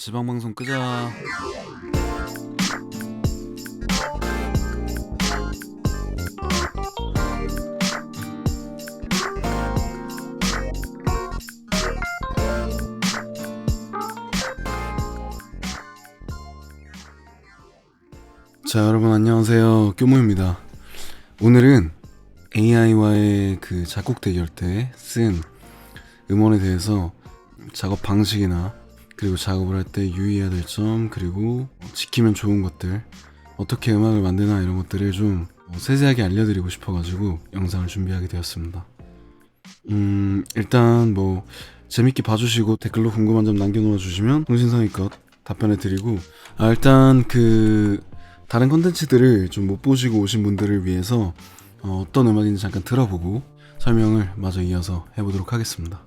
지방방송 끄자. 자, 여러분 안녕하세요. 뀨모입니다. 오늘은 AI와의 그 작곡 대결 때 쓴 음원에 대해서 작업 방식이나 그리고 작업을 할 때 유의해야 될 점, 그리고 지키면 좋은 것들, 어떻게 음악을 만드나 이런 것들을 좀 세세하게 알려드리고 싶어가지고 영상을 준비하게 되었습니다. 일단 재밌게 봐주시고 댓글로 궁금한 점 남겨놓아 주시면 성신성의껏 답변해드리고, 일단 다른 컨텐츠들을 좀 못 보시고 오신 분들을 위해서 어떤 음악인지 잠깐 들어보고 설명을 마저 이어서 해보도록 하겠습니다.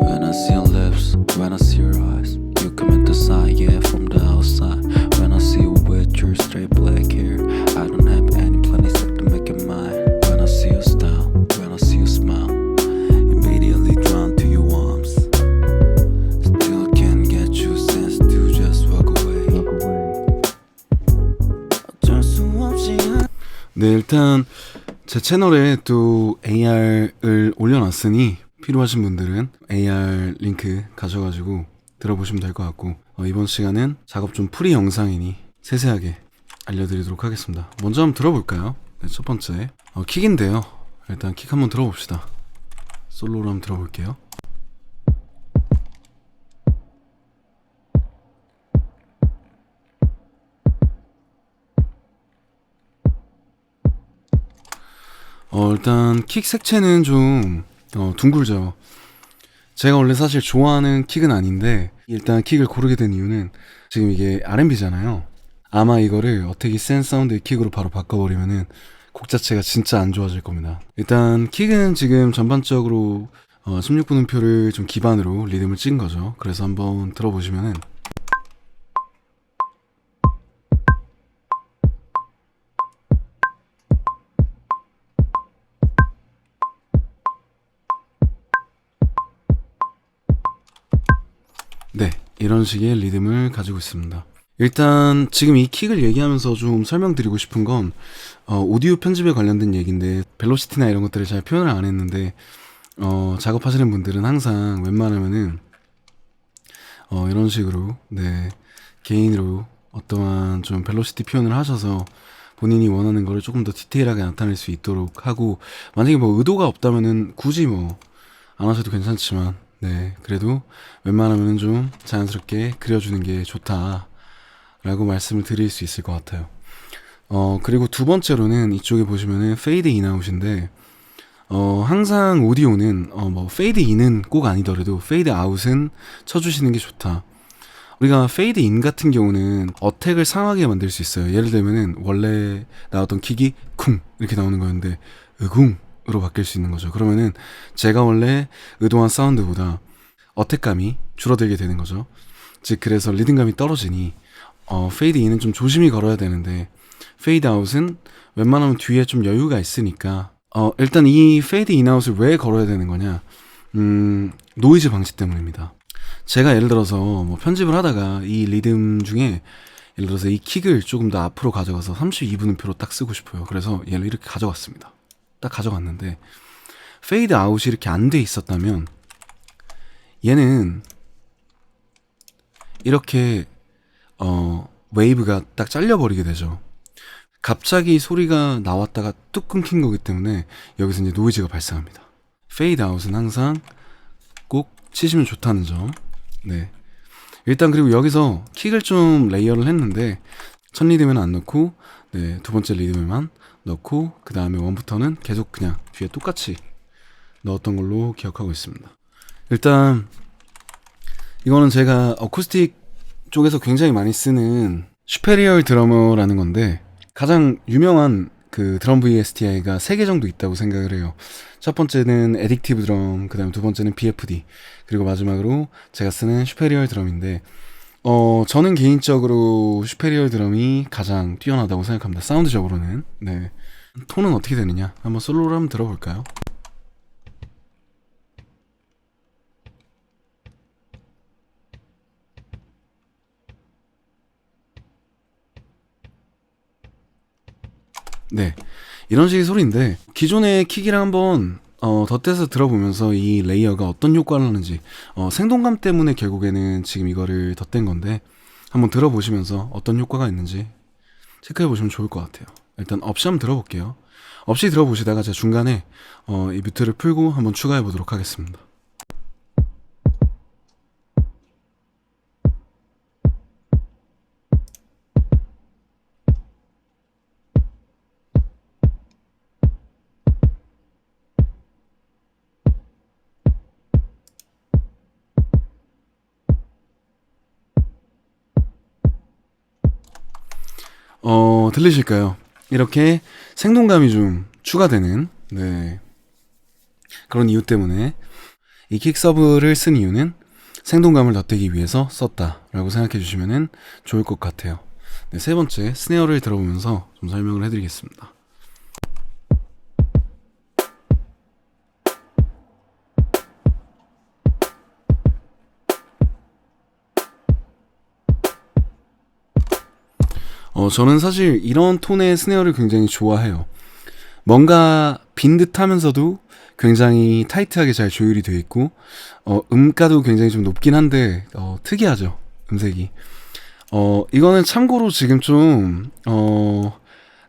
When I see your lips, when I see your eyes, you commit the sign, yeah, from the outside. When I see you with your straight black hair, I don't have any plan except to make it mine. When I see your style, when I see you smile, immediately drawn to your arms. Still can't get you sense to just walk away. 어쩔 수 없이 네, 일단 제 채널에 또 AR을 올려놨으니 필요하신 분들은 AR 링크 가셔가지고 들어보시면 될 것 같고, 이번 시간은 작업 좀 프리 영상이니 세세하게 알려드리도록 하겠습니다. 먼저 한번 들어볼까요? 네, 첫 번째 킥인데요. 일단 킥 한번 들어봅시다. 솔로로 한번 들어볼게요. 일단 킥 색채는 좀 둥글죠. 제가 원래 사실 좋아하는 킥은 아닌데, 일단 킥을 고르게 된 이유는 지금 이게 R&B잖아요. 아마 이거를 어택이 센 사운드의 킥으로 바로 바꿔버리면은 곡 자체가 진짜 안 좋아질 겁니다. 일단 킥은 지금 전반적으로 16분음표를 좀 기반으로 리듬을 찍은 거죠. 그래서 한번 들어보시면은 네, 이런 식의 리듬을 가지고 있습니다. 일단 지금 이 킥을 얘기하면서 좀 설명드리고 싶은 건 오디오 편집에 관련된 얘기인데, 벨로시티나 이런 것들을 잘 표현을 안 했는데, 작업하시는 분들은 항상 웬만하면은 이런 식으로 개인으로 어떠한 좀 벨로시티 표현을 하셔서 본인이 원하는 거를 조금 더 디테일하게 나타낼 수 있도록 하고, 만약에 의도가 없다면은 굳이 안 하셔도 괜찮지만, 그래도 웬만하면 좀 자연스럽게 그려주는 게 좋다라고 말씀을 드릴 수 있을 것 같아요. 그리고 두 번째로는 이쪽에 보시면은 페이드 인아웃인데, 항상 오디오는 페이드 인은 꼭 아니더라도 페이드 아웃은 쳐주시는 게 좋다. 우리가 페이드 인 같은 경우는 어택을 상하게 만들 수 있어요. 예를 들면은 원래 나왔던 킥이 쿵 이렇게 나오는 거였는데 으궁 으로 바뀔 수 있는 거죠. 그러면은 제가 원래 의도한 사운드보다 어택감이 줄어들게 되는 거죠. 즉 그래서 리듬감이 떨어지니 페이드 인은 좀 조심히 걸어야 되는데, 페이드 아웃은 웬만하면 뒤에 좀 여유가 있으니까 일단 이 페이드 인 아웃을 왜 걸어야 되는 거냐, 노이즈 방지 때문입니다. 제가 예를 들어서 편집을 하다가 이 리듬 중에 예를 들어서 이 킥을 조금 더 앞으로 가져가서 32분음표로 딱 쓰고 싶어요. 그래서 얘를 이렇게 가져갔습니다. 딱 가져갔는데 페이드 아웃이 이렇게 안 돼 있었다면 얘는 이렇게 웨이브가 딱 잘려버리게 되죠. 갑자기 소리가 나왔다가 뚝 끊긴 거기 때문에 여기서 이제 노이즈가 발생합니다. 페이드 아웃은 항상 꼭 치시면 좋다는 점. 일단 그리고 여기서 킥을 좀 레이어를 했는데, 첫 리듬에는 안 넣고 두 번째 리듬에만 넣고 그 다음에 원부터는 계속 그냥 뒤에 똑같이 넣었던 걸로 기억하고 있습니다. 일단 이거는 제가 어쿠스틱 쪽에서 굉장히 많이 쓰는 슈페리얼 드러머라는 건데, 가장 유명한 그 드럼 VSTI가 3개 정도 있다고 생각을 해요. 첫 번째는 에딕티브 드럼, 그 다음 두 번째는 BFD, 그리고 마지막으로 제가 쓰는 슈페리얼 드럼인데, 저는 개인적으로 슈페리얼 드럼이 가장 뛰어나다고 생각합니다. 사운드적으로는. 네. 톤은 어떻게 되느냐? 한번 솔로로 한번 들어볼까요? 네. 이런 식의 소리인데, 기존의 킥이랑 한번 덧대서 들어보면서 이 레이어가 어떤 효과를 하는지, 생동감 때문에 결국에는 지금 이거를 덧댄 건데, 한번 들어보시면서 어떤 효과가 있는지 체크해 보시면 좋을 것 같아요. 일단 없이 한번 들어볼게요. 없이 들어보시다가 제가 중간에 이 뮤트를 풀고 한번 추가해 보도록 하겠습니다. 들리실까요? 이렇게 생동감이 좀 추가되는, 네, 그런 이유 때문에 이 킥 서브를 쓴 이유는 생동감을 덧대기 위해서 썼다라고 생각해 주시면 좋을 것 같아요. 네, 세 번째 스네어를 들어보면서 좀 설명을 해드리겠습니다. 저는 사실 이런 톤의 스네어를 굉장히 좋아해요. 뭔가 빈 듯 하면서도 굉장히 타이트하게 잘 조율이 되어 있고, 음가도 굉장히 좀 높긴 한데, 특이하죠, 음색이. 이거는 참고로 지금 좀,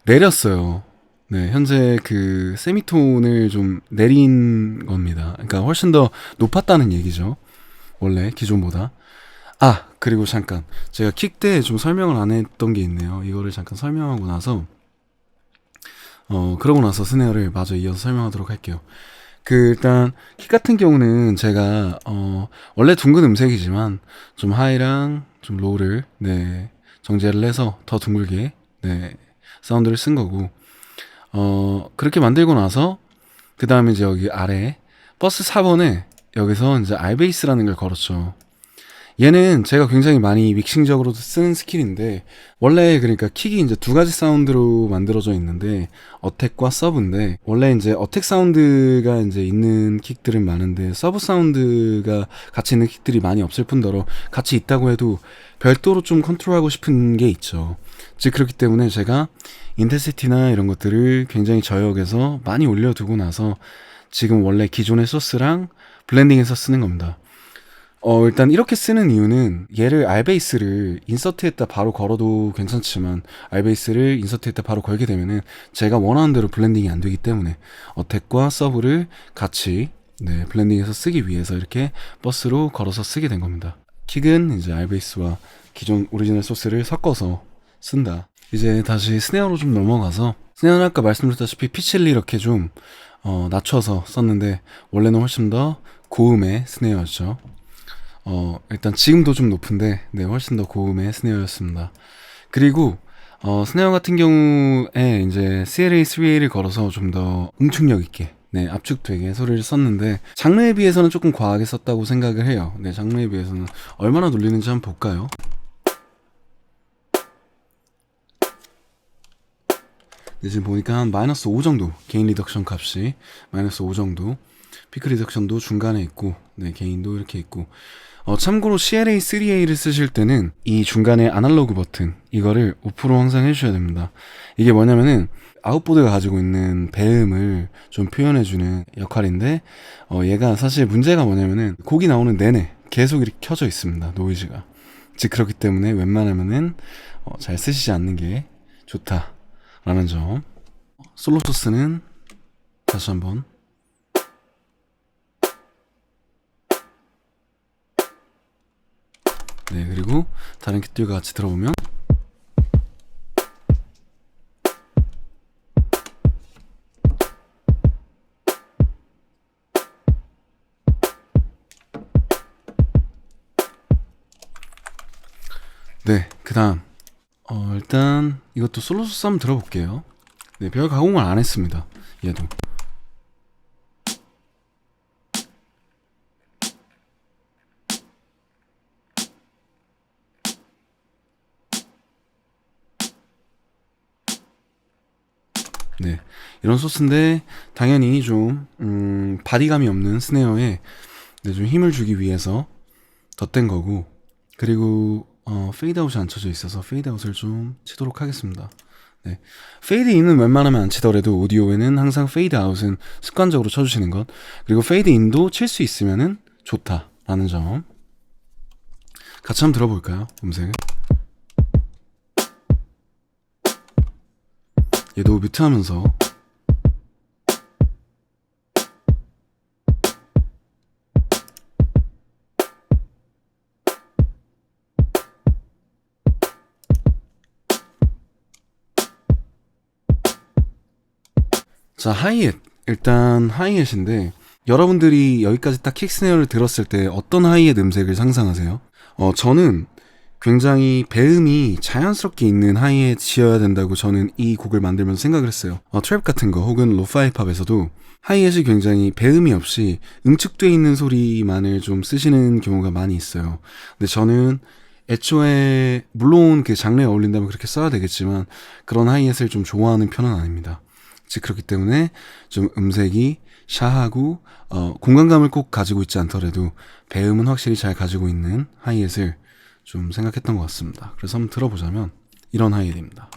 내렸어요. 네, 현재 그 세미톤을 좀 내린 겁니다. 그러니까 훨씬 더 높았다는 얘기죠. 원래 기존보다. 아, 그리고 잠깐. 제가 킥 때 좀 설명을 안 했던 게 있네요. 이거를 잠깐 설명하고 나서, 그러고 나서 스네어를 마저 이어서 설명하도록 할게요. 일단, 킥 같은 경우는 제가, 원래 둥근 음색이지만, 좀 하이랑 좀 로우를, 네, 정제를 해서 더 둥글게, 네, 사운드를 쓴 거고, 그렇게 만들고 나서, 그 다음에 이제 여기 아래, 버스 4번에, 여기서 이제 알베이스라는 걸 걸었죠. 얘는 제가 굉장히 많이 믹싱적으로 쓰는 스킬인데, 원래 그러니까 킥이 이제 두 가지 사운드로 만들어져 있는데, 어택과 서브인데, 원래 이제 어택 사운드가 이제 있는 킥들은 많은데, 서브 사운드가 같이 있는 킥들이 많이 없을 뿐더러, 같이 있다고 해도 별도로 좀 컨트롤하고 싶은 게 있죠. 즉, 그렇기 때문에 제가 인텐시티나 이런 것들을 굉장히 저역에서 많이 올려두고 나서, 지금 원래 기존의 소스랑 블렌딩해서 쓰는 겁니다. 일단 이렇게 쓰는 이유는 얘를 알베이스를 인서트에다 바로 걸어도 괜찮지만 알베이스를 인서트에다 바로 걸게 되면은 제가 원하는 대로 블렌딩이 안 되기 때문에 어택과 서브를 같이 네, 블렌딩해서 쓰기 위해서 이렇게 버스로 걸어서 쓰게 된 겁니다. 킥은 이제 알베이스와 기존 오리지널 소스를 섞어서 쓴다. 이제 다시 스네어로 좀 넘어가서 스네어는 아까 말씀드렸다시피 피치를 이렇게 좀 낮춰서 썼는데 원래는 훨씬 더 고음의 스네어였죠. 일단 지금도 좀 높은데, 네, 훨씬 더 고음의 스네어였습니다. 그리고, 스네어 같은 경우에 이제 CLA3A를 걸어서 좀 더 응축력 있게, 네, 압축되게 소리를 썼는데, 장르에 비해서는 조금 과하게 썼다고 생각을 해요. 네, 장르에 비해서는 얼마나 돌리는지 한번 볼까요? 네, 지금 보니까 한 마이너스 5 정도, 게인 리덕션 값이 마이너스 5 정도, 피크 리덕션도 중간에 있고, 네, 게인도 이렇게 있고, 참고로 CLA3A를 쓰실 때는 이 중간에 아날로그 버튼 이거를 5% 항상 해주셔야 됩니다. 이게 뭐냐면은 아웃보드가 가지고 있는 배음을 좀 표현해주는 역할인데 얘가 사실 문제가 뭐냐면은 곡이 나오는 내내 계속 이렇게 켜져 있습니다. 노이즈가. 즉 그렇기 때문에 웬만하면은 잘 쓰시지 않는 게 좋다라는 점. 솔로 소스는 다시 한번 네, 그리고 다른 킥들과 같이 들어보면 네, 그 다음 일단 이것도 솔로 소스 한번 들어볼게요. 네, 별 가공을 안 했습니다. 얘도. 네, 이런 소스인데 당연히 좀 바디감이 없는 스네어에 네, 좀 힘을 주기 위해서 덧댄 거고, 그리고 페이드아웃이 안 쳐져 있어서 페이드아웃을 좀 치도록 하겠습니다. 네, 페이드인은 웬만하면 안 치더라도 오디오에는 항상 페이드아웃은 습관적으로 쳐주시는 것, 그리고 페이드인도 칠 수 있으면은 좋다라는 점 같이 한번 들어볼까요? 음색을. 얘도 뮤트하면서 자, 하이햇. 일단 하이햇인데 여러분들이 여기까지 딱 킥스네어를 들었을 때 어떤 하이햇 음색을 상상하세요? 저는 굉장히 배음이 자연스럽게 있는 하이햇이어야 된다고 저는 이 곡을 만들면서 생각을 했어요. 트랩 같은 거 혹은 로파이 팝에서도 하이햇이 굉장히 배음이 없이 응축되어 있는 소리만을 좀 쓰시는 경우가 많이 있어요. 근데 저는 애초에 물론 그 장르에 어울린다면 그렇게 써야 되겠지만 그런 하이햇을 좀 좋아하는 편은 아닙니다. 즉 그렇기 때문에 좀 음색이 샤하고 공간감을 꼭 가지고 있지 않더라도 배음은 확실히 잘 가지고 있는 하이햇을 좀 생각했던 것 같습니다. 그래서 한번 들어보자면 이런 하이햇입니다.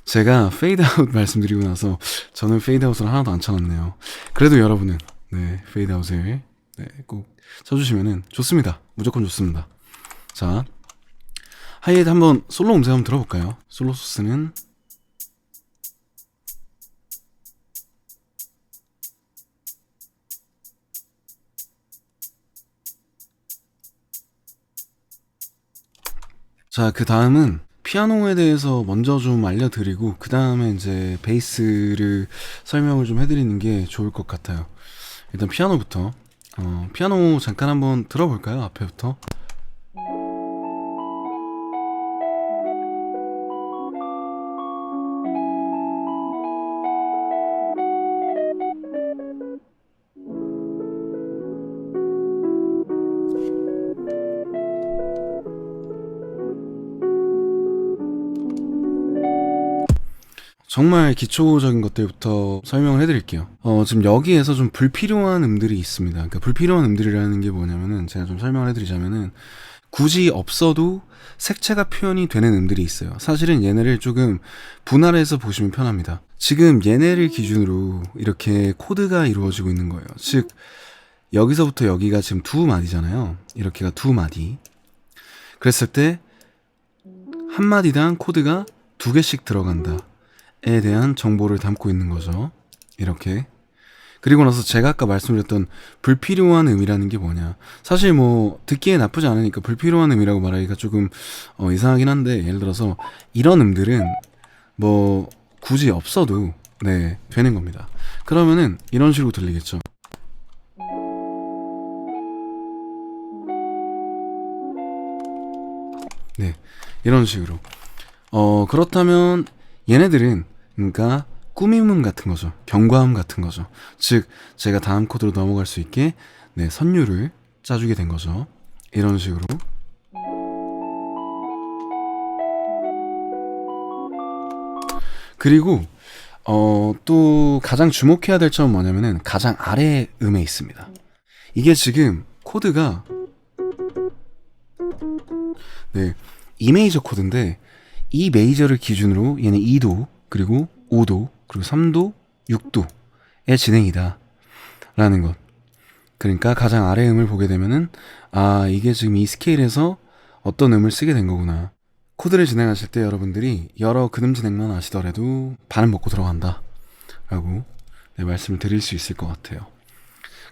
제가 페이드아웃 말씀드리고 나서 저는 페이드아웃을 하나도 안 쳐놨네요. 그래도 여러분은 네, 페이드아웃을 네, 꼭 쳐주시면은 좋습니다. 무조건 좋습니다. 자, 하이햇 한번 솔로 음색 한번 들어볼까요? 솔로 소스는 자, 그 다음은 피아노에 대해서 먼저 좀 알려드리고 그 다음에 이제 베이스를 설명을 좀 해드리는 게 좋을 것 같아요. 일단 피아노부터 피아노 잠깐 한번 들어볼까요? 앞에부터. 정말 기초적인 것들부터 설명을 해드릴게요. 지금 여기에서 좀 불필요한 음들이 있습니다. 그러니까 불필요한 음들이라는 게 뭐냐면은 제가 좀 설명을 해드리자면은 굳이 없어도 색채가 표현이 되는 음들이 있어요. 사실은 얘네를 조금 분할해서 보시면 편합니다. 지금 얘네를 기준으로 이렇게 코드가 이루어지고 있는 거예요. 즉 여기서부터 여기가 지금 두 마디잖아요. 이렇게가 두 마디. 그랬을 때 한 마디당 코드가 두 개씩 들어간다 에 대한 정보를 담고 있는 거죠. 이렇게. 그리고 나서 제가 아까 말씀드렸던 불필요한 음이라는 게 뭐냐. 사실 뭐 듣기에 나쁘지 않으니까 불필요한 음이라고 말하기가 조금 이상하긴 한데, 예를 들어서 이런 음들은 뭐 굳이 없어도 네 되는 겁니다. 그러면은 이런 식으로 들리겠죠. 네, 이런 식으로. 그렇다면 얘네들은 그러니까 꾸밈음 같은 거죠. 경과음 같은 거죠. 즉 제가 다음 코드로 넘어갈 수 있게 네, 선율을 짜주게 된 거죠. 이런 식으로. 그리고 또 가장 주목해야 될 점은 뭐냐면은 가장 아래 음에 있습니다. 이게 지금 코드가 네, E 메이저 코드인데 이 메이저를 기준으로 얘는 2도, 그리고 5도, 그리고 3도, 6도의 진행이다 라는 것. 그러니까 가장 아래 음을 보게 되면은 아, 이게 지금 이 스케일에서 어떤 음을 쓰게 된 거구나. 코드를 진행하실 때 여러분들이 여러 근음 진행만 아시더라도 반은 먹고 들어간다 라고 네, 말씀을 드릴 수 있을 것 같아요.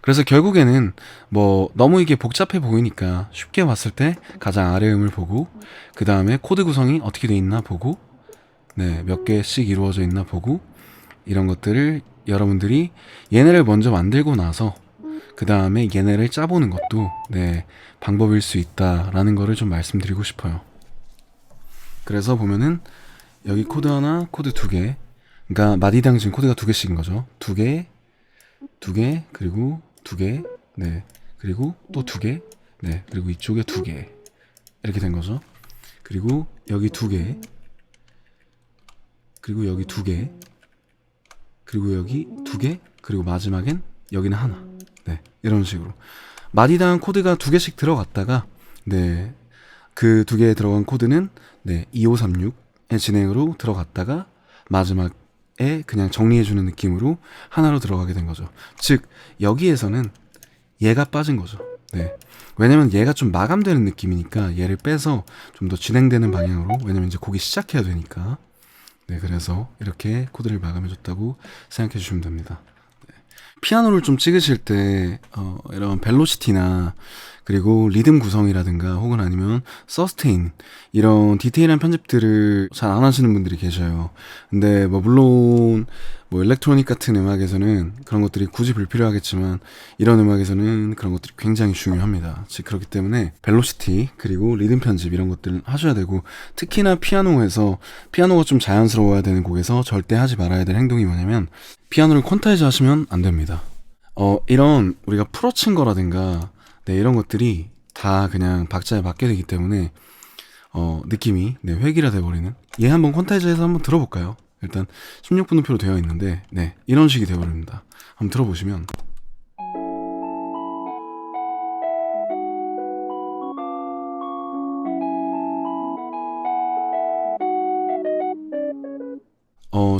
그래서 결국에는 뭐 너무 이게 복잡해 보이니까 쉽게 봤을 때 가장 아래 음을 보고 그 다음에 코드 구성이 어떻게 돼 있나 보고 네, 몇 개씩 이루어져 있나 보고 이런 것들을 여러분들이 얘네를 먼저 만들고 나서 그 다음에 얘네를 짜보는 것도 네, 방법일 수 있다라는 거를 좀 말씀드리고 싶어요. 그래서 보면은 여기 코드 하나, 코드 두 개. 그러니까 마디당 지금 코드가 두 개씩인 거죠. 두 개, 두 개, 그리고 두 개, 네, 그리고 또 두 개, 네, 그리고 이쪽에 두 개. 이렇게 된 거죠. 그리고 여기 두 개, 그리고 여기 두 개, 그리고 여기 두 개, 그리고 마지막엔 여기는 하나. 네, 이런 식으로 마디당 코드가 두 개씩 들어갔다가 네, 그 두 개에 들어간 코드는 네, 2536의 진행으로 들어갔다가 마지막에 그냥 정리해주는 느낌으로 하나로 들어가게 된 거죠. 즉 여기에서는 얘가 빠진 거죠. 네. 왜냐면 얘가 좀 마감되는 느낌이니까 얘를 빼서 좀 더 진행되는 방향으로, 왜냐면 이제 곡이 시작해야 되니까. 네, 그래서 이렇게 코드를 마감해줬다고 생각해 주시면 됩니다. 네. 피아노를 좀 찍으실 때 이런 벨로시티나 그리고 리듬 구성이라든가 혹은 아니면 서스테인 이런 디테일한 편집들을 잘 안 하시는 분들이 계셔요. 근데 뭐 물론 뭐 일렉트로닉 같은 음악에서는 그런 것들이 굳이 불필요하겠지만 이런 음악에서는 그런 것들이 굉장히 중요합니다. 즉 그렇기 때문에 벨로시티 그리고 리듬 편집 이런 것들을 하셔야 되고, 특히나 피아노에서 피아노가 좀 자연스러워야 되는 곡에서 절대 하지 말아야 될 행동이 뭐냐면 피아노를 퀀타이즈 하시면 안 됩니다. 이런 우리가 풀어친 거라든가 네, 이런 것들이 다 그냥 박자에 맞게 되기 때문에 느낌이 네, 획일화 돼버리는. 얘 한번 퀀타이즈해서 한번 들어볼까요? 일단 16분음표로 되어 있는데 네, 이런 식이 되어버립니다. 한번 들어보시면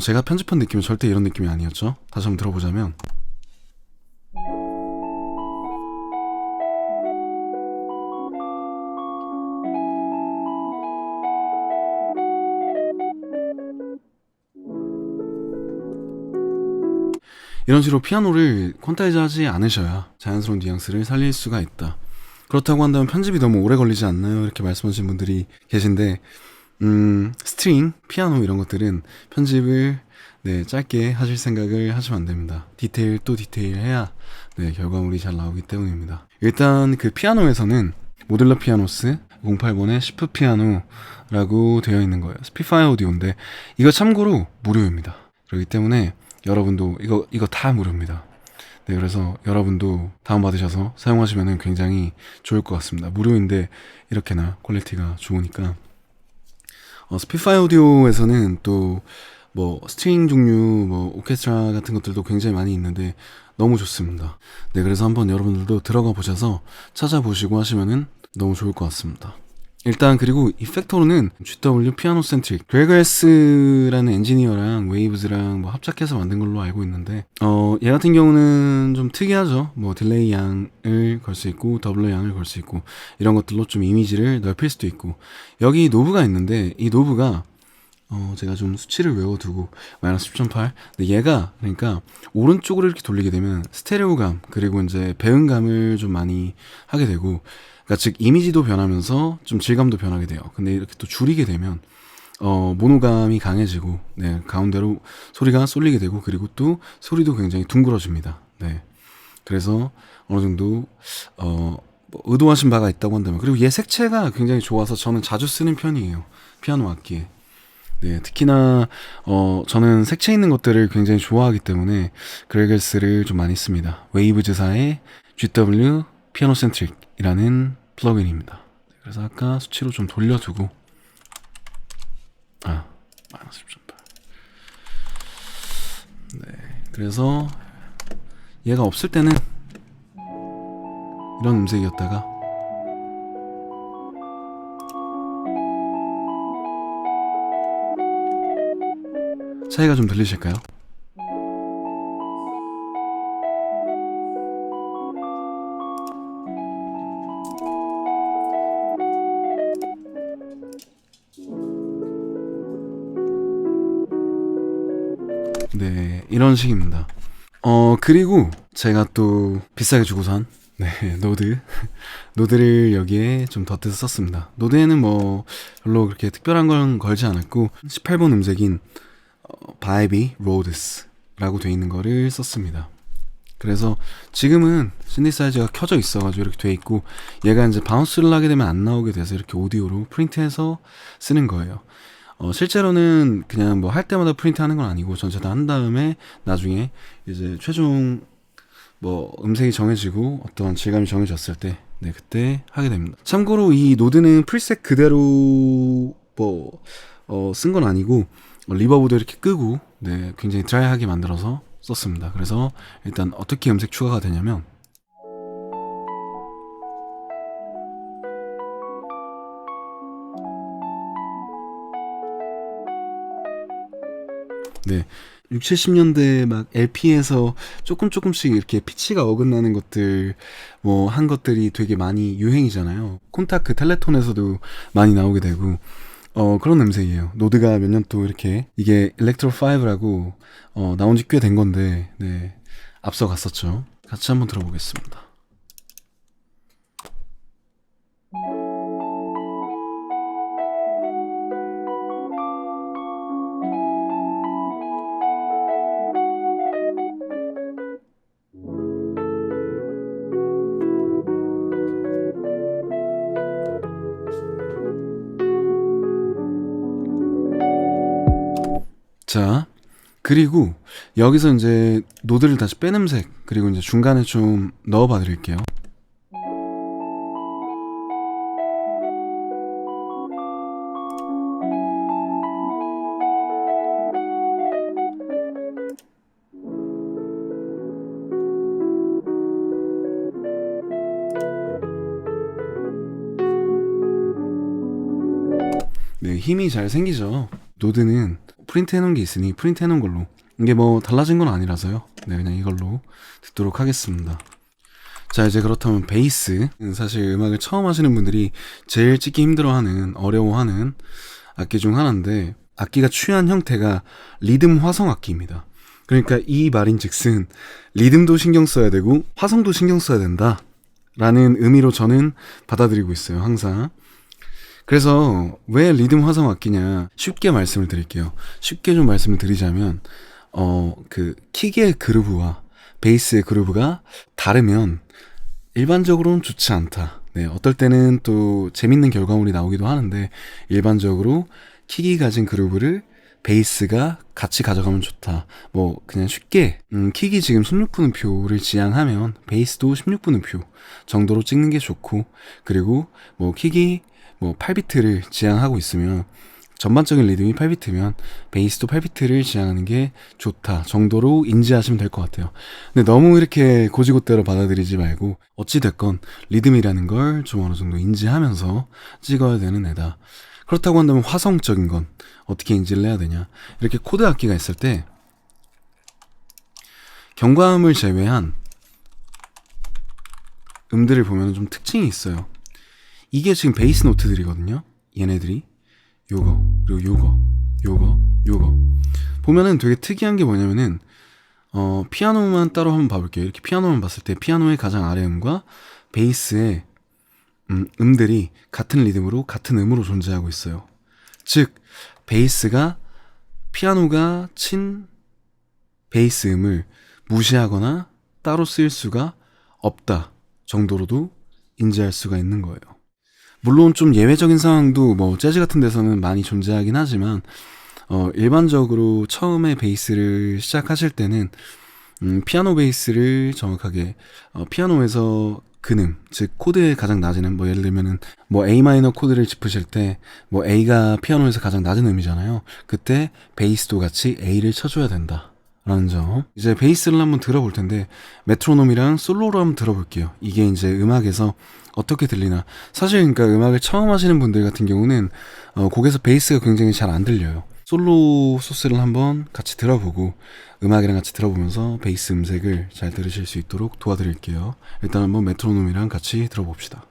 제가 편집한 느낌은 절대 이런 느낌이 아니었죠. 다시 한번 들어보자면 이런 식으로 피아노를 퀀타이즈 하지 않으셔야 자연스러운 뉘앙스를 살릴 수가 있다. 그렇다고 한다면 편집이 너무 오래 걸리지 않나요? 이렇게 말씀하시는 분들이 계신데 스트링, 피아노 이런 것들은 편집을 네, 짧게 하실 생각을 하시면 안 됩니다. 디테일 또 디테일 해야 네, 결과물이 잘 나오기 때문입니다. 일단 그 피아노에서는 모듈러 피아노스 08번에 시프 피아노라고 되어 있는 거예요. 스피파이어 오디오인데 이거 참고로 무료입니다. 그렇기 때문에 여러분도 이거 다 무료입니다. 네, 그래서 여러분도 다운받으셔서 사용하시면 굉장히 좋을 것 같습니다. 무료인데 이렇게나 퀄리티가 좋으니까. 스피파이 오디오에서는 또 뭐 스트링 종류, 뭐 오케스트라 같은 것들도 굉장히 많이 있는데 너무 좋습니다. 네, 그래서 한번 여러분들도 들어가 보셔서 찾아보시고 하시면은 너무 좋을 것 같습니다. 일단 그리고 이펙터로는 GW 피아노 센트릭 그레그레스라는 엔지니어랑 웨이브즈랑 뭐 합작해서 만든 걸로 알고 있는데 얘 같은 경우는 좀 특이하죠. 뭐 딜레이 양을 걸 수 있고 더블러 양을 걸 수 있고 이런 것들로 좀 이미지를 넓힐 수도 있고, 여기 노브가 있는데 이 노브가 제가 좀 수치를 외워두고 마이너스 10.8. 근데 얘가 그러니까 오른쪽으로 이렇게 돌리게 되면 스테레오감 그리고 이제 배음감을 좀 많이 하게 되고, 그러니까 즉 이미지도 변하면서 좀 질감도 변하게 돼요. 근데 이렇게 또 줄이게 되면 모노감이 강해지고 네, 가운데로 소리가 쏠리게 되고, 그리고 또 소리도 굉장히 둥그러집니다. 네, 그래서 어느 정도 뭐 의도하신 바가 있다고 한다면, 그리고 얘 색채가 굉장히 좋아서 저는 자주 쓰는 편이에요. 피아노 악기에. 네, 특히나 저는 색채 있는 것들을 굉장히 좋아하기 때문에 그레게스를 좀 많이 씁니다. 웨이브즈사의 GW 피아노 센트릭이라는 플러그인입니다. 그래서 아까 수치로 좀 돌려두고 마이너스 10.8. 네, 그래서 얘가 없을 때는 이런 음색이었다가 차이가 좀 들리실까요? 네, 이런 식입니다. 그리고 제가 또 비싸게 주고 산 네, 노드를 여기에 좀 덧대서 썼습니다. 노드에는 뭐 별로 그렇게 특별한 건 걸지 않았고 18번 음색인 바이비 로드스 라고 돼 있는 거를 썼습니다. 그래서 지금은 신디사이저가 켜져 있어가지고 이렇게 돼 있고, 얘가 이제 바운스를 하게 되면 안 나오게 돼서 이렇게 오디오로 프린트해서 쓰는 거예요. 실제로는 그냥 뭐 할 때마다 프린트 하는 건 아니고 전체 다 한 다음에 나중에 이제 최종 뭐 음색이 정해지고 어떤 질감이 정해졌을 때, 네, 그때 하게 됩니다. 참고로 이 노드는 프리셋 그대로 뭐 쓴 건 아니고 리버브도 이렇게 끄고, 네, 굉장히 드라이하게 만들어서 썼습니다. 그래서 일단 어떻게 음색 추가가 되냐면, 네, 6, 70년대 막 LP에서 조금씩 이렇게 피치가 어긋나는 것들 뭐 한 것들이 되게 많이 유행이잖아요. 콘타크 텔레톤에서도 많이 나오게 되고 그런 음색이에요. 노드가 몇 년 또 이렇게, 이게 일렉트로 5라고 나온 지 꽤 된 건데, 네, 앞서 갔었죠. 같이 한번 들어보겠습니다. 자, 그리고 여기서 이제 노드를 다시 뺀 음색, 그리고 이제 중간에 좀 넣어봐 드릴게요. 네, 힘이 잘 생기죠. 노드는 프린트 해놓은 게 있으니 프린트 해놓은 걸로, 이게 뭐 달라진 건 아니라서요. 네, 그냥 이걸로 듣도록 하겠습니다. 자, 이제 그렇다면 베이스, 사실 음악을 처음 하시는 분들이 제일 찍기 힘들어하는, 어려워하는 악기 중 하나인데, 악기가 취한 형태가 리듬 화성 악기입니다. 그러니까 이 말인즉슨 리듬도 신경 써야 되고 화성도 신경 써야 된다 라는 의미로 저는 받아들이고 있어요, 항상. 그래서 왜 리듬 화성 악기냐, 쉽게 말씀을 드릴게요. 쉽게 좀 말씀을 드리자면 그 킥의 그루브와 베이스의 그루브가 다르면 일반적으로는 좋지 않다. 네, 어떨 때는 또 재밌는 결과물이 나오기도 하는데, 일반적으로 킥이 가진 그루브를 베이스가 같이 가져가면 좋다. 뭐 그냥 쉽게 킥이 지금 16분음표를 지향하면 베이스도 16분음표 정도로 찍는 게 좋고, 그리고 뭐 킥이 뭐 8비트를 지향하고 있으면, 전반적인 리듬이 8비트면 베이스도 8비트를 지향하는 게 좋다 정도로 인지하시면 될 것 같아요. 근데 너무 이렇게 고지고대로 받아들이지 말고, 어찌됐건 리듬이라는 걸 좀 어느 정도 인지하면서 찍어야 되는 애다. 그렇다고 한다면 화성적인 건 어떻게 인지를 해야 되냐, 이렇게 코드 악기가 있을 때 경과음을 제외한 음들을 보면 좀 특징이 있어요. 이게 지금 베이스 노트들이거든요. 얘네들이 요거, 그리고 요거 보면은 되게 특이한 게 뭐냐면은 피아노만 따로 한번 봐볼게요. 이렇게 피아노만 봤을 때 피아노의 가장 아래 음과 베이스의 음들이 같은 리듬으로 같은 음으로 존재하고 있어요. 즉 베이스가, 피아노가 친 베이스 음을 무시하거나 따로 쓰일 수가 없다 정도로도 인지할 수가 있는 거예요. 물론 좀 예외적인 상황도 뭐 재즈 같은 데서는 많이 존재하긴 하지만 일반적으로 처음에 베이스를 시작하실 때는 피아노 베이스를 정확하게 피아노에서 근음, 즉 코드의 가장 낮은 음, 뭐 예를 들면은 뭐 A 마이너 코드를 짚으실 때 뭐 A가 피아노에서 가장 낮은 음이잖아요. 그때 베이스도 같이 A를 쳐줘야 된다 라는 점. 이제 베이스를 한번 들어볼 텐데, 메트로놈이랑 솔로로 한번 들어볼게요. 이게 이제 음악에서 어떻게 들리나. 사실 그러니까 음악을 처음 하시는 분들 같은 경우는 곡에서 베이스가 굉장히 잘 안 들려요. 솔로 소스를 한번 같이 들어보고 음악이랑 같이 들어보면서 베이스 음색을 잘 들으실 수 있도록 도와드릴게요. 일단 한번 메트로놈이랑 같이 들어봅시다.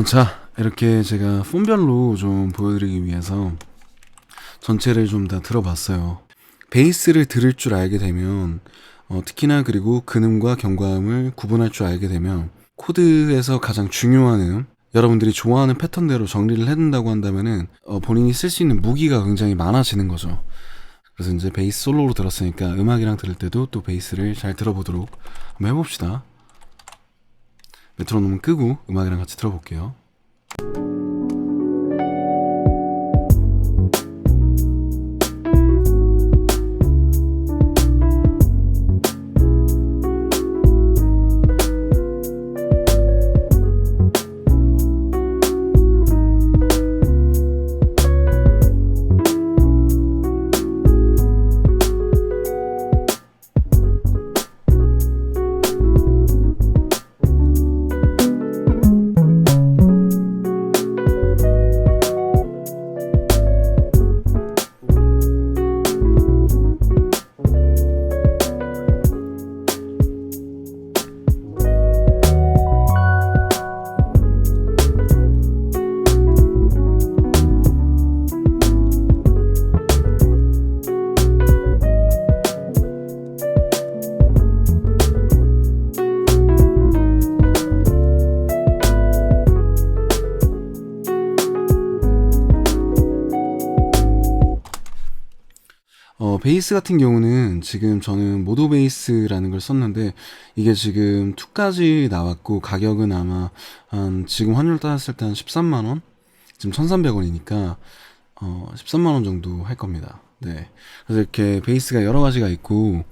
자, 이렇게 제가 폰별로 좀 보여드리기 위해서 전체를 좀 다 들어봤어요. 베이스를 들을 줄 알게 되면 특히나 그리고 근음과 경과음을 구분할 줄 알게 되면 코드에서 가장 중요한 여러분들이 좋아하는 패턴대로 정리를 해둔다고 한다면은 본인이 쓸 수 있는 무기가 굉장히 많아지는 거죠. 그래서 이제 베이스 솔로로 들었으니까 음악이랑 들을 때도 또 베이스를 잘 들어보도록 한번 해봅시다. 메트로놈은 끄고 음악이랑 같이 들어볼게요. 베이스 같은 경우는 지금 저는 모도 베이스라는 걸 썼는데 이게 지금 2까지 나왔고 가격은 아마 한 지금 환율 따졌을 때 한 13만원? 지금 1300원이니까 13만원 정도 할 겁니다. 네. 그래서 이렇게 베이스가 여러 가지가 있고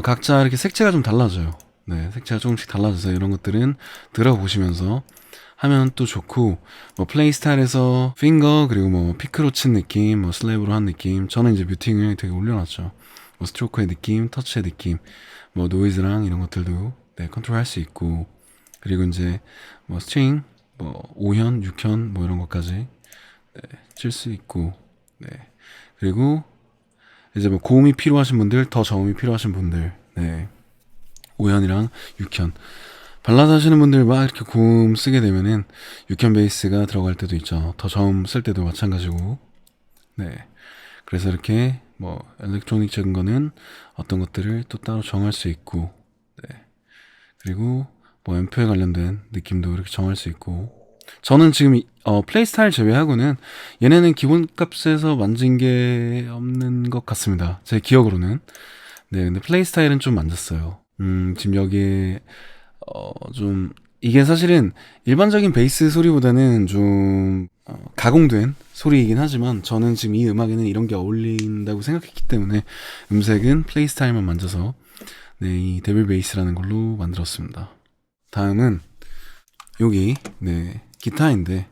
각자 이렇게 색채가 좀 달라져요. 네, 색채가 조금씩 달라져서 이런 것들은 들어보시면서 하면 또 좋고, 뭐 플레이 스타일에서 핑거 그리고 뭐 피크로 친 느낌, 뭐 슬랩으로 한 느낌. 저는 이제 뮤팅을 되게 올려놨죠. 뭐 스트로크의 느낌, 터치의 느낌, 뭐 노이즈랑 이런 것들도 네, 컨트롤할 수 있고, 그리고 이제 뭐 스트링, 뭐 5현, 6현 뭐 이런 것까지 네, 칠 수 있고, 네. 그리고 이제 뭐 고음이 필요하신 분들, 더 저음이 필요하신 분들, 네. 5현이랑 6현. 발라드 하시는 분들 막 이렇게 고음 쓰게 되면은 6현 베이스가 들어갈 때도 있죠. 더 저음 쓸 때도 마찬가지고. 네. 그래서 이렇게 뭐 엘렉트로닉적인 거는 어떤 것들을 또 따로 정할 수 있고, 네. 그리고 뭐 앰프에 관련된 느낌도 이렇게 정할 수 있고. 저는 지금 플레이 스타일 제외하고는 얘네는 기본값에서 만진 게 없는 것 같습니다. 제 기억으로는. 네, 근데 플레이 스타일은 좀 만졌어요. 지금 여기에 좀 이게 사실은 일반적인 베이스 소리보다는 좀 가공된 소리이긴 하지만 저는 지금 이 음악에는 이런 게 어울린다고 생각했기 때문에 음색은 플레이 스타일만 만져서 네, 이 데빌 베이스라는 걸로 만들었습니다. 다음은 여기 네, 기타인데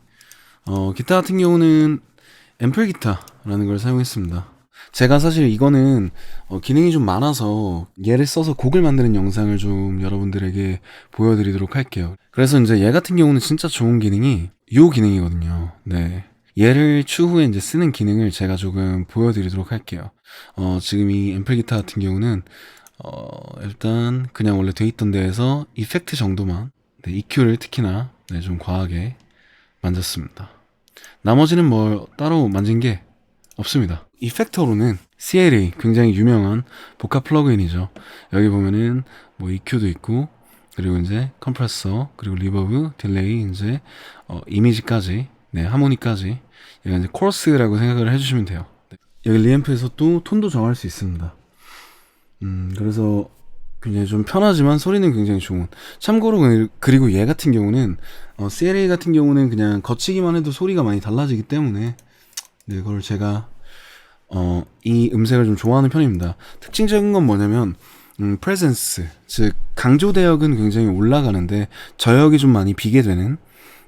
기타 같은 경우는 앰플 기타라는 걸 사용했습니다. 제가 사실 이거는 기능이 좀 많아서 얘를 써서 곡을 만드는 영상을 좀 여러분들에게 보여드리도록 할게요. 그래서 이제 얘 같은 경우는 진짜 좋은 기능이 요 기능이거든요. 네. 얘를 추후에 이제 쓰는 기능을 제가 조금 보여드리도록 할게요. 지금 이 앰플 기타 같은 경우는 일단 그냥 원래 돼 있던 데에서 이펙트 정도만 네, EQ를 특히나 네, 좀 과하게 만졌습니다. 나머지는 뭐 따로 만진 게 없습니다. 이펙터로는 CLA 굉장히 유명한 복합 플러그인이죠. 여기 보면은 뭐 EQ도 있고 그리고 이제 컴프레서 그리고 리버브, 딜레이 이제 이미지까지 네 하모니까지 얘가 이제 코러스라고 생각을 해주시면 돼요. 네. 여기 리앰프에서 또 톤도 정할 수 있습니다. 그래서 굉장히 좀 편하지만 소리는 굉장히 좋은. 참고로 그리고 얘 같은 경우는 CLA 같은 경우는 그냥 거치기만 해도 소리가 많이 달라지기 때문에 네, 그걸 제가 이 음색을 좀 좋아하는 편입니다. 특징적인 건 뭐냐면 프레젠스, 즉 강조 대역은 굉장히 올라가는데 저역이 좀 많이 비게 되는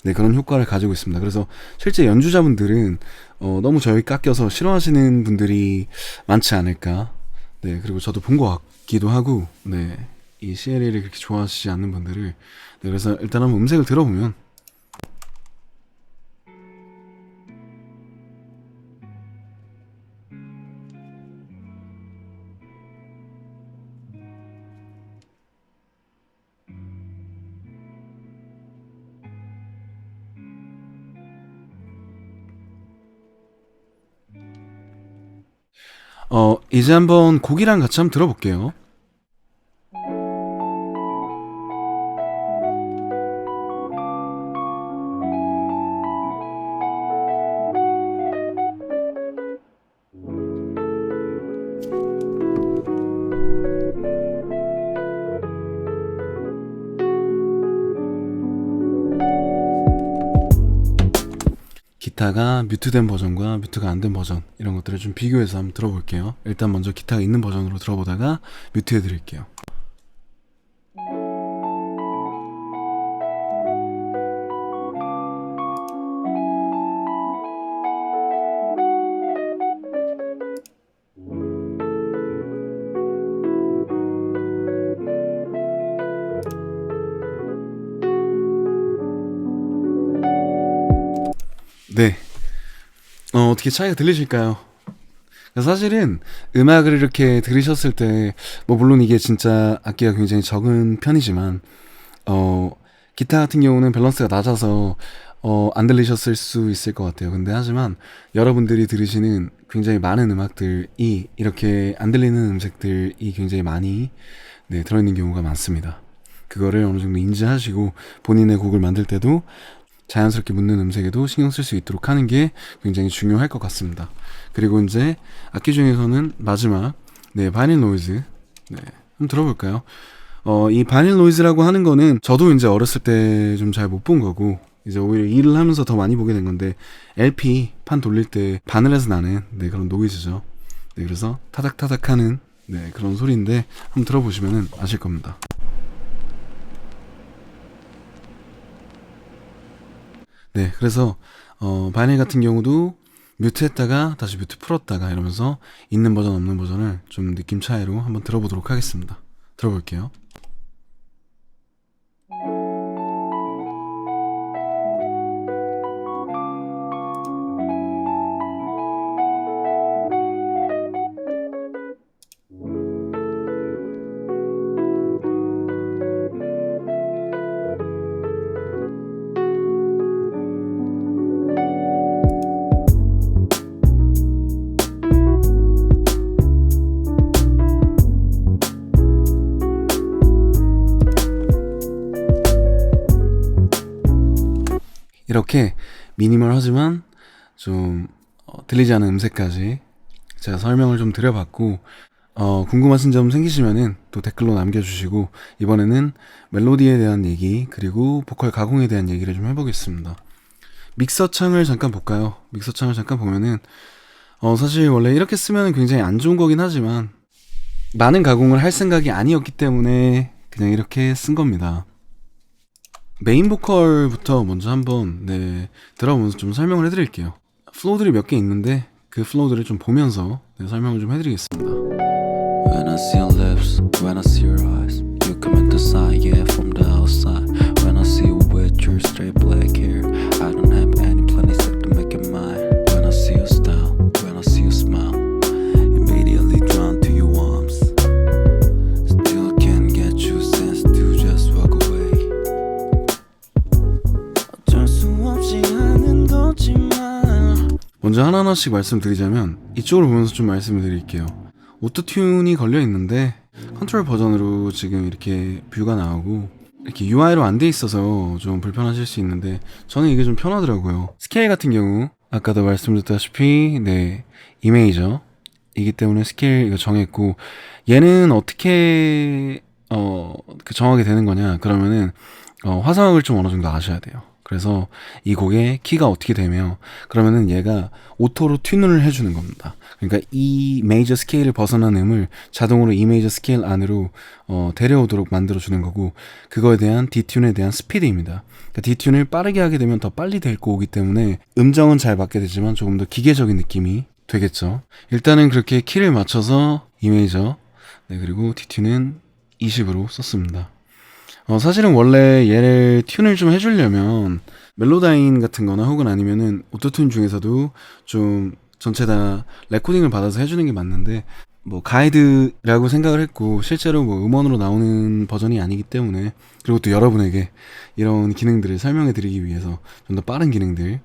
네, 그런 효과를 가지고 있습니다. 그래서 실제 연주자분들은 너무 저역이 깎여서 싫어하시는 분들이 많지 않을까. 네, 그리고 저도 본 것 같기도 하고, 네, 이 CLA를 그렇게 좋아하시지 않는 분들을 네, 그래서 일단 한번 음색을 들어보면 이제 한번 곡이랑 같이 한번 들어볼게요. 기타가 뮤트된 버전과 뮤트가 안 된 버전 이런 것들을 좀 비교해서 한번 들어볼게요. 일단 먼저 기타가 있는 버전으로 들어보다가 뮤트해 드릴게요. 네. 어떻게 차이가 들리실까요? 사실은 음악을 이렇게 들으셨을 때, 뭐, 물론 이게 진짜 악기가 굉장히 적은 편이지만, 기타 같은 경우는 밸런스가 낮아서, 안 들리셨을 수 있을 것 같아요. 근데 하지만 여러분들이 들으시는 굉장히 많은 음악들이 이렇게 안 들리는 음색들이 굉장히 많이, 네, 들어있는 경우가 많습니다. 그거를 어느 정도 인지하시고 본인의 곡을 만들 때도 자연스럽게 묻는 음색에도 신경 쓸 수 있도록 하는 게 굉장히 중요할 것 같습니다. 그리고 이제 악기 중에서는 마지막, 네, 바닐 노이즈. 네, 한번 들어볼까요? 이 바닐 노이즈라고 하는 거는 저도 이제 어렸을 때 좀 잘 못 본 거고, 이제 오히려 일을 하면서 더 많이 보게 된 건데, LP 판 돌릴 때 바늘에서 나는, 네, 그런 노이즈죠. 네, 그래서 타닥타닥 하는, 네, 그런 소리인데 한번 들어보시면 아실 겁니다. 네, 그래서 바닐 같은 경우도 뮤트 했다가 다시 뮤트 풀었다가 이러면서 있는 버전 없는 버전을 좀 느낌 차이로 한번 들어보도록 하겠습니다. 들어볼게요. 이렇게 미니멀하지만 좀 들리지 않은 음색까지 제가 설명을 좀 드려봤고, 궁금하신 점 생기시면은 또 댓글로 남겨주시고, 이번에는 멜로디에 대한 얘기 그리고 보컬 가공에 대한 얘기를 좀 해보겠습니다. 믹서 창을 잠깐 볼까요? 믹서 창을 잠깐 보면은 사실 원래 이렇게 쓰면 굉장히 안 좋은 거긴 하지만 많은 가공을 할 생각이 아니었기 때문에 그냥 이렇게 쓴 겁니다. 메인 보컬부터 먼저 한번, 네, 들어보면서 좀 설명을 해드릴게요. 플로우들이 몇 개 있는데 그 플로우들을 좀 보면서, 네, 설명을 좀 해드리겠습니다. When I see your lips, when I see your eyes, you commit the sign, yeah, from the outside. When I see you with your straight black hair, I don't have any plenty set to make it mine. When I see your style, when I see you smile, immediately drawn to your arms. Still can't get you sense to just walk away. 어쩔 수 없이 하는 거지만. 먼저 하나하나씩 말씀드리자면 이쪽으로 보면서 좀 말씀을 드릴게요. 오토튠이 걸려 있는데 컨트롤 버전으로 지금 이렇게 뷰가 나오고 이렇게 UI로 안 돼 있어서 좀 불편하실 수 있는데 저는 이게 좀 편하더라고요. 스케일 같은 경우 아까도 말씀드렸다시피, 네, 이메이저 이기 때문에 스케일 이거 정했고, 얘는 어떻게 정하게 되는 거냐 그러면은 화성학을 좀 어느 정도 아셔야 돼요. 그래서 이 곡의 키가 어떻게 되며 그러면은 얘가 오토로 튠을 해주는 겁니다. 그러니까 이 메이저 스케일을 벗어난 음을 자동으로 이 메이저 스케일 안으로 데려오도록 만들어주는 거고, 그거에 대한 디튠에 대한 스피드입니다. 그러니까 디튠을 빠르게 하게 되면 더 빨리 데리고 오기 때문에 음정은 잘 맞게 되지만 조금 더 기계적인 느낌이 되겠죠. 일단은 그렇게 키를 맞춰서 이 메이저, 네, 그리고 디튠은 20으로 썼습니다. 사실은 원래 얘를 튠을 좀 해주려면 멜로다인 같은 거나 혹은 아니면은 오토튠 중에서도 좀 전체 다 레코딩을 받아서 해주는 게 맞는데, 뭐 가이드라고 생각을 했고 실제로 뭐 음원으로 나오는 버전이 아니기 때문에, 그리고 또 여러분에게 이런 기능들을 설명해 드리기 위해서 좀 더 빠른 기능들,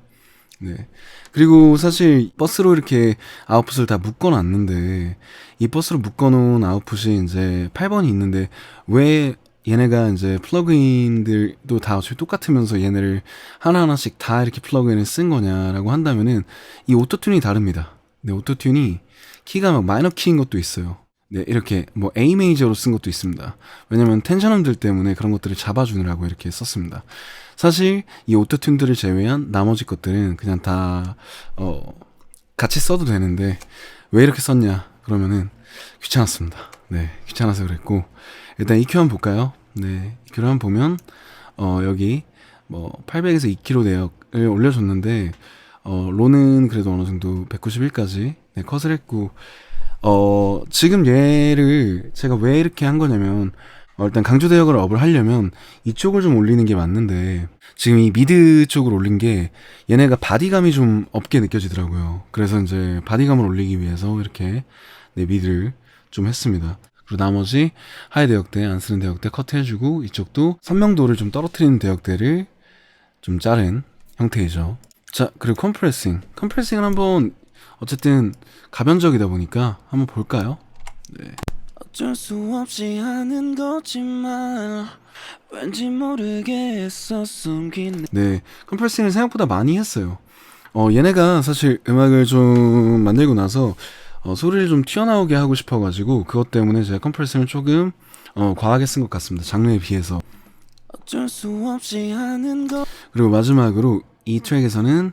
네. 그리고 사실 버스로 이렇게 아웃풋을 다 묶어놨는데 이 버스로 묶어놓은 아웃풋이 이제 8번이 있는데 왜 얘네가 이제 플러그인들도 다 어차피 똑같으면서 얘네를 하나하나씩 다 이렇게 플러그인을 쓴 거냐라고 한다면은 이 오토튠이 다릅니다. 네, 오토튠이 키가 막 마이너 키인 것도 있어요. 네, 이렇게 뭐 A 메이저로 쓴 것도 있습니다. 왜냐면 텐션음들 때문에 그런 것들을 잡아주느라고 이렇게 썼습니다. 사실 이 오토튠들을 제외한 나머지 것들은 그냥 다 같이 써도 되는데 왜 이렇게 썼냐 그러면은 귀찮았습니다. 네, 귀찮아서 그랬고 일단 EQ 한번 볼까요? 네, EQ를 한번 보면 여기 뭐 800에서 2kg 대역을 올려줬는데 로는 그래도 어느 정도 191까지 네, 컷을 했고 지금 얘를 제가 왜 이렇게 한 거냐면 일단 강조 대역을 업을 하려면 이쪽을 좀 올리는 게 맞는데 지금 이 미드 쪽을 올린 게 얘네가 바디감이 좀 없게 느껴지더라고요. 그래서 이제 바디감을 올리기 위해서 이렇게 네, 미드를 좀 했습니다. 그리고 나머지 하이 대역대, 안 쓰는 대역대 커트해주고 이쪽도 선명도를 좀 떨어뜨리는 대역대를 좀 자른 형태이죠. 자, 그리고 컴프레싱을 한번 어쨌든 가변적이다 보니까 한번 볼까요? 네. 어쩔 수 없이 하는 거지만 왠지 모르게 애써 숨긴 네, 컴프레싱을 생각보다 많이 했어요. 얘네가 사실 음악을 좀 만들고 나서 소리를 좀 튀어나오게 하고 싶어가지고 그것 때문에 제가 컴프레싱을 조금 과하게 쓴 것 같습니다. 장르에 비해서. 어쩔 수 없이 하는 거 그리고 마지막으로 이 트랙에서는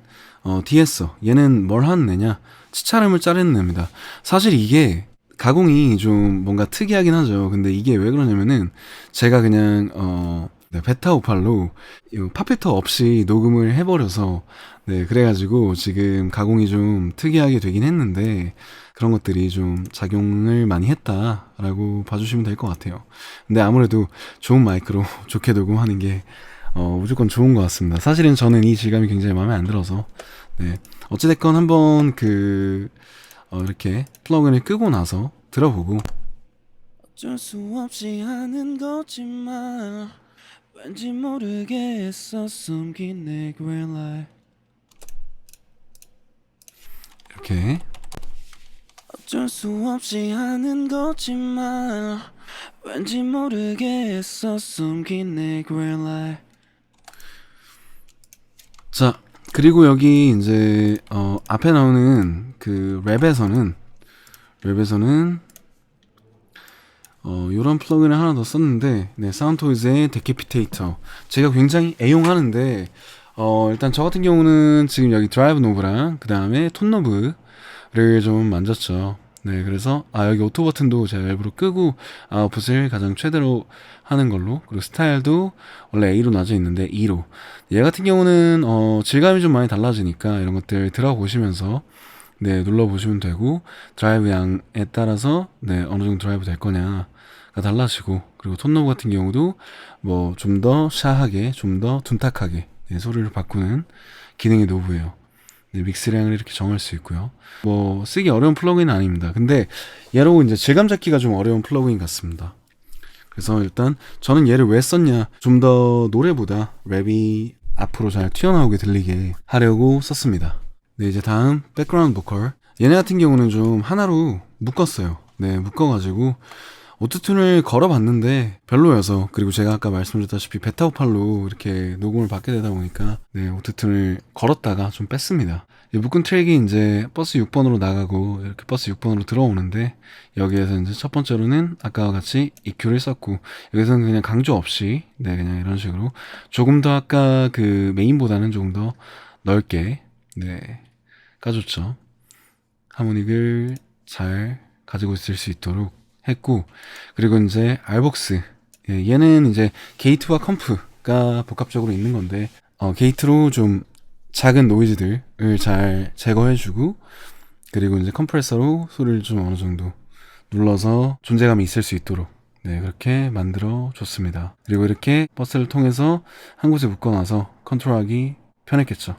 디에서 얘는 뭘 하는 애냐 치차름을 자르는 애입니다. 사실 이게 가공이 좀 뭔가 특이하긴 하죠. 근데 이게 왜 그러냐면은 제가 그냥 네, 베타 오팔로 팝필터 없이 녹음을 해버려서 네, 그래가지고 지금 가공이 좀 특이하게 되긴 했는데 그런 것들이 좀 작용을 많이 했다라고 봐주시면 될 것 같아요. 근데 아무래도 좋은 마이크로 좋게 녹음하는 게 무조건 좋은 것 같습니다. 사실은 저는 이 질감이 굉장히 마음에 안 들어서 네, 어찌됐건 한번 이렇게 플러그인을 끄고 나서 들어보고 어쩔 수 없이 하는 거지만 왠지 모르게 애써 숨긴 내 green light 이렇게 어쩔 수 없이 하는 거지만 왠지 모르게 애써 숨긴 내 green light 자, 그리고 여기 이제 앞에 나오는 그 랩에서는 요런 플러그인을 하나 더 썼는데 네, 사운드토이즈의 데캐피테이터 제가 굉장히 애용하는데 일단 저 같은 경우는 지금 여기 드라이브 노브랑 그 다음에 톤 노브를 좀 만졌죠. 네, 그래서 여기 오토 버튼도 제가 일부러 끄고 아웃풋을 가장 최대로 하는 걸로, 그리고 스타일도 원래 A로 놔져 있는데 E로. 얘 같은 경우는 질감이 좀 많이 달라지니까 이런 것들 들어보시면서 네, 눌러보시면 되고, 드라이브 양에 따라서 네, 어느 정도 드라이브 될 거냐가 달라지고, 그리고 톤 노브 같은 경우도 뭐 좀 더 샤하게, 좀 더 둔탁하게 네, 소리를 바꾸는 기능의 노브예요. 네, 믹스량을 이렇게 정할 수 있고요. 뭐 쓰기 어려운 플러그인은 아닙니다. 근데 얘로 이제 질감 잡기가 좀 어려운 플러그인 같습니다. 그래서 일단 저는 얘를 왜 썼냐, 좀 더 노래보다 랩이 앞으로 잘 튀어나오게 들리게 하려고 썼습니다. 네, 이제 다음 백그라운드 보컬. 얘네 같은 경우는 좀 하나로 묶었어요. 네, 묶어가지고 오토튠을 걸어봤는데 별로여서, 그리고 제가 아까 말씀드렸다시피 베타 오팔로 이렇게 녹음을 받게 되다 보니까 네, 오토튠을 걸었다가 좀 뺐습니다. 이 묶은 트랙이 이제 버스 6번으로 나가고 이렇게 버스 6번으로 들어오는데, 여기에서 이제 첫 번째로는 아까와 같이 EQ를 썼고, 여기서는 그냥 강조 없이 네, 그냥 이런 식으로 조금 더 아까 그 메인보다는 조금 더 넓게 네, 까줬죠. 하모닉을 잘 가지고 있을 수 있도록 했고, 그리고 이제 알복스, 얘는 이제 게이트와 컴프가 복합적으로 있는 건데 게이트로 좀 작은 노이즈들을 잘 제거해주고, 그리고 이제 컴프레서로 소리를 좀 어느 정도 눌러서 존재감이 있을 수 있도록 네, 그렇게 만들어 줬습니다. 그리고 이렇게 버스를 통해서 한 곳에 묶어놔서 컨트롤하기 편했겠죠.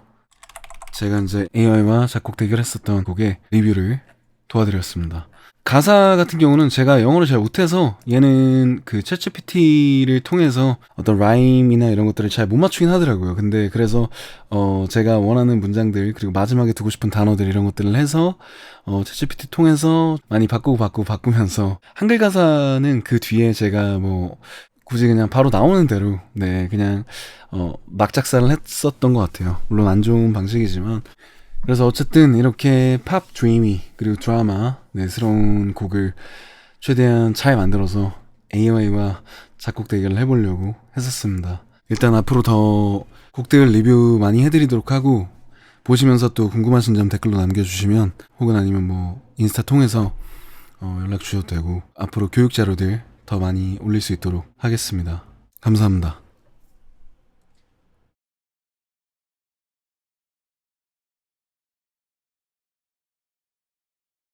제가 이제 AI와 작곡 대결했었던 곡의 리뷰를 도와드렸습니다. 가사 같은 경우는 제가 영어를 잘 못해서 얘는 그 챗GPT를 통해서 어떤 라임이나 이런 것들을 잘 못 맞추긴 하더라고요. 근데 그래서 제가 원하는 문장들 그리고 마지막에 두고 싶은 단어들 이런 것들을 해서 챗GPT 통해서 많이 바꾸면서 한글 가사는 그 뒤에 제가 뭐 굳이 그냥 바로 나오는 대로 네 그냥 막 작사를 했었던 것 같아요. 물론 안 좋은 방식이지만 그래서 어쨌든 이렇게 팝 드리미 그리고 드라마 네스러운 곡을 최대한 잘 만들어서 AOA와 작곡 대결을 해보려고 했었습니다. 일단 앞으로 더 곡들 리뷰 많이 해드리도록 하고 보시면서 또 궁금하신 점 댓글로 남겨주시면 혹은 아니면 뭐 인스타 통해서 연락 주셔도 되고 앞으로 교육 자료들 더 많이 올릴 수 있도록 하겠습니다. 감사합니다.